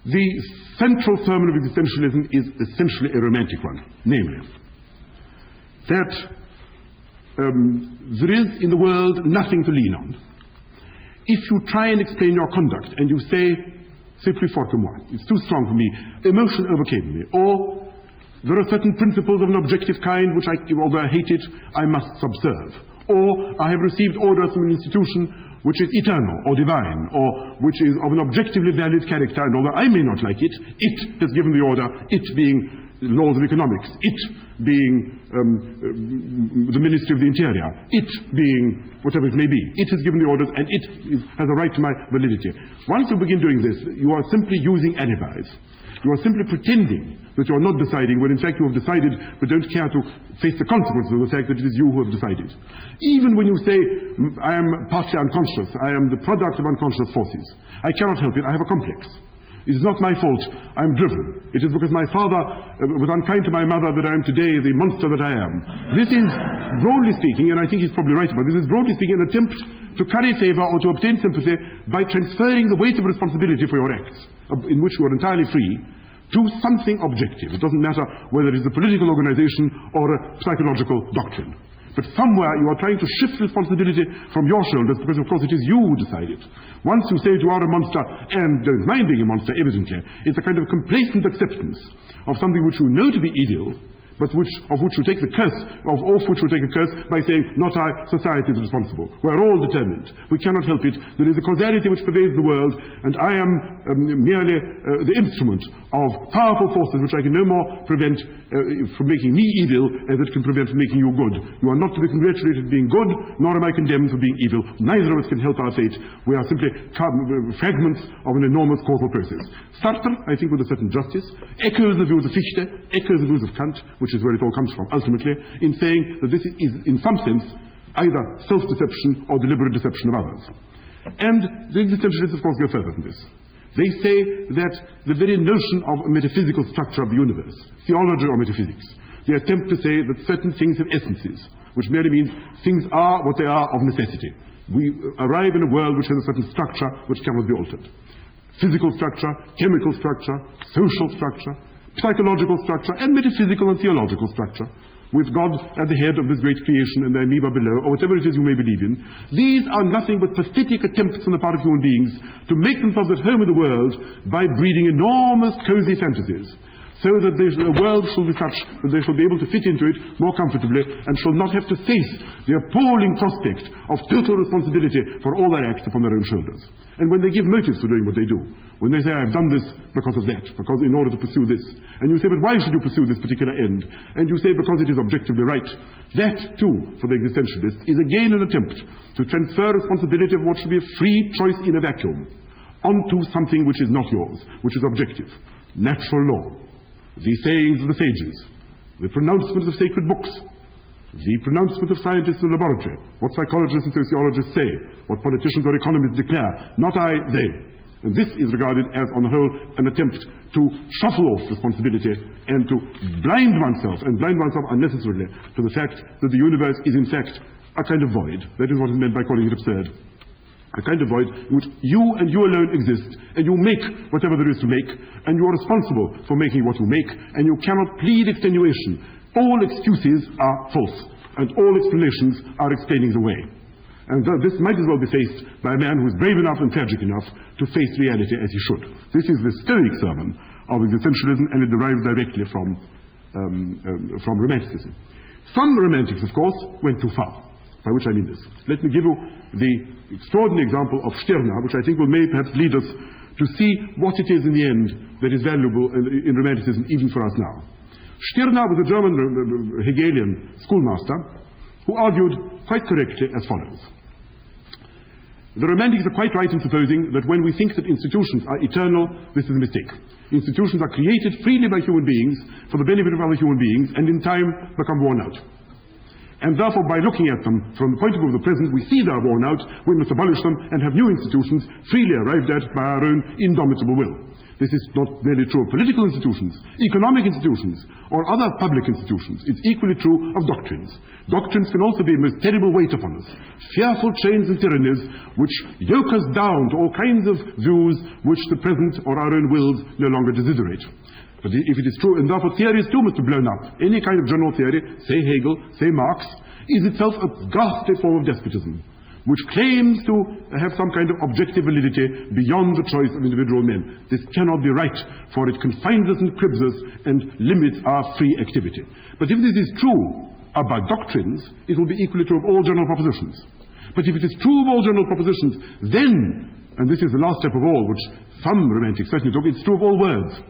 The central sermon of existentialism is essentially a romantic one, namely, that there is in the world nothing to lean on. If you try and explain your conduct and you say, c'est plus fort que moi, it's too strong for me, emotion overcame me, or there are certain principles of an objective kind which, although I hate it, I must subserve, or I have received orders from an institution which is eternal or divine, or which is of an objectively valid character, and although I may not like it, it has given the order, it being laws of economics, it being the Ministry of the Interior, it being whatever it may be. It has given the orders and it has a right to my validity. Once you begin doing this, you are simply using alibis. You are simply pretending that you are not deciding when in fact you have decided but don't care to face the consequences of the fact that it is you who have decided. Even when you say, I am partly unconscious, I am the product of unconscious forces, I cannot help it, I have a complex. It is not my fault I am driven. It is because my father was unkind to my mother that I am today the monster that I am. This is, broadly speaking, and I think he's probably right about this, is broadly speaking an attempt to curry favor or to obtain sympathy by transferring the weight of responsibility for your acts, in which you are entirely free, to something objective. It doesn't matter whether it is a political organization or a psychological doctrine. But somewhere you are trying to shift responsibility from your shoulders because, of course, it is you who decide it. Once you say you are a monster and don't mind being a monster, evidently, it's a kind of complacent acceptance of something which you know to be evil, but of which you take the curse, off which you take a curse by saying, not I, society is responsible. We're all determined. We cannot help it. There is a causality which pervades the world, and I am merely the instrument of powerful forces which I can no more prevent from making me evil as it can prevent from making you good. You are not to be congratulated for being good, nor am I condemned for being evil. Neither of us can help our fate. We are simply fragments of an enormous causal process. Sartre, I think with a certain justice, echoes the views of Fichte, echoes the views of Kant, which is where it all comes from, ultimately, in saying that this is, in some sense, either self-deception or deliberate deception of others. And the existentialists, of course, go further than this. They say that the very notion of a metaphysical structure of the universe, theology or metaphysics, they attempt to say that certain things have essences, which merely means things are what they are of necessity. We arrive in a world which has a certain structure which cannot be altered. Physical structure, chemical structure, social structure, psychological structure, and metaphysical and theological structure, with God at the head of this great creation and the amoeba below, or whatever it is you may believe in. These are nothing but pathetic attempts on the part of human beings to make themselves at home in the world by breeding enormous cozy fantasies, so that the world shall be such that they shall be able to fit into it more comfortably and shall not have to face the appalling prospect of total responsibility for all their acts upon their own shoulders. And when they give motives for doing what they do, when they say, I've done this because of that, because in order to pursue this, and you say, but why should you pursue this particular end? And you say, because it is objectively right. That, too, for the existentialist, is again an attempt to transfer responsibility of what should be a free choice in a vacuum onto something which is not yours, which is objective. Natural law, the sayings of the sages, the pronouncements of sacred books, the pronouncement of scientists in the laboratory, what psychologists and sociologists say, what politicians or economists declare, not I, they. And this is regarded as, on the whole, an attempt to shuffle off responsibility and to blind oneself unnecessarily to the fact that the universe is in fact a kind of void. That is what is meant by calling it absurd. A kind of void in which you and you alone exist, and you make whatever there is to make, and you are responsible for making what you make, and you cannot plead extenuation. All excuses are false, and all explanations are explaining the way. And this might as well be faced by a man who is brave enough and tragic enough to face reality as he should. This is the Stoic sermon of existentialism, and it derives directly from Romanticism. Some Romantics, of course, went too far, by which I mean this. Let me give you the extraordinary example of Stirner, which I think will may perhaps lead us to see what it is in the end that is valuable in Romanticism, even for us now. Stirner was a German Hegelian schoolmaster who argued quite correctly as follows. The Romantics are quite right in supposing that when we think that institutions are eternal, this is a mistake. Institutions are created freely by human beings for the benefit of other human beings and in time become worn out. And therefore, by looking at them from the point of view of the present, we see they are worn out, we must abolish them and have new institutions freely arrived at by our own indomitable will. This is not merely true of political institutions, economic institutions, or other public institutions. It's equally true of doctrines. Doctrines can also be a most terrible weight upon us, fearful chains and tyrannies which yoke us down to all kinds of views which the present or our own wills no longer desiderate. But if it is true, and therefore theories too must be blown up, any kind of general theory, say Hegel, say Marx, is itself a ghastly form of despotism, which claims to have some kind of objective validity beyond the choice of individual men. This cannot be right, for it confines us and cribs us and limits our free activity. But if this is true about doctrines, it will be equally true of all general propositions. But if it is true of all general propositions, then, and this is the last step of all, which some romantics certainly took, it's true of all words.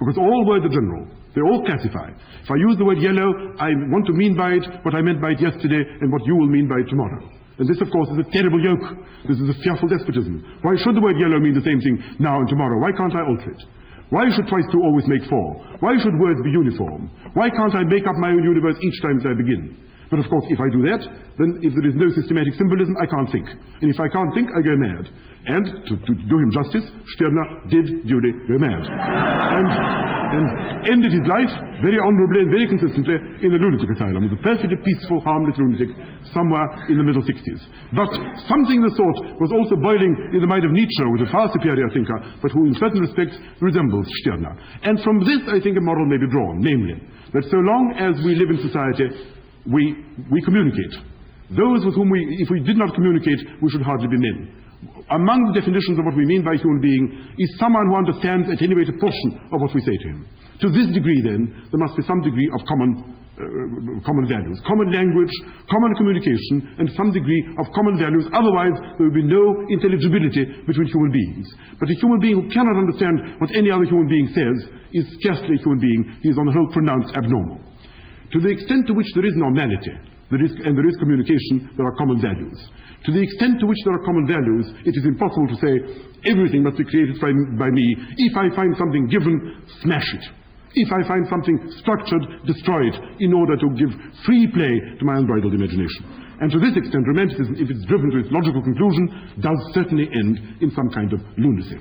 Because all words are general. They all classify. If I use the word yellow, I want to mean by it what I meant by it yesterday and what you will mean by it tomorrow. And this, of course, is a terrible yoke. This is a fearful despotism. Why should the word yellow mean the same thing now and tomorrow? Why can't I alter it? Why should twice two always make four? Why should words be uniform? Why can't I make up my own universe each time as I begin? But of course, if I do that, then if there is no systematic symbolism, I can't think. And if I can't think, I go mad. And, to do him justice, Stirner did duly go mad. And ended his life very honorably and very consistently in a lunatic asylum, as a perfectly peaceful, harmless lunatic somewhere in the middle 60s. But something of the sort was also boiling in the mind of Nietzsche, who was a far superior thinker, but who in certain respects resembles Stirner. And from this, I think, a moral may be drawn, namely, that so long as we live in society, we communicate. Those with whom if we did not communicate, we should hardly be men. Among the definitions of what we mean by human being is someone who understands at any rate a portion of what we say to him. To this degree, then, there must be some degree of common values, common language, common communication, and some degree of common values. Otherwise, there will be no intelligibility between human beings. But a human being who cannot understand what any other human being says is scarcely a human being. He is on the whole pronounced abnormal. To the extent to which there is normality, and there is communication, there are common values. To the extent to which there are common values, it is impossible to say everything must be created by me. If I find something given, smash it. If I find something structured, destroy it, in order to give free play to my unbridled imagination. And to this extent, romanticism, if it's driven to its logical conclusion, does certainly end in some kind of lunacy.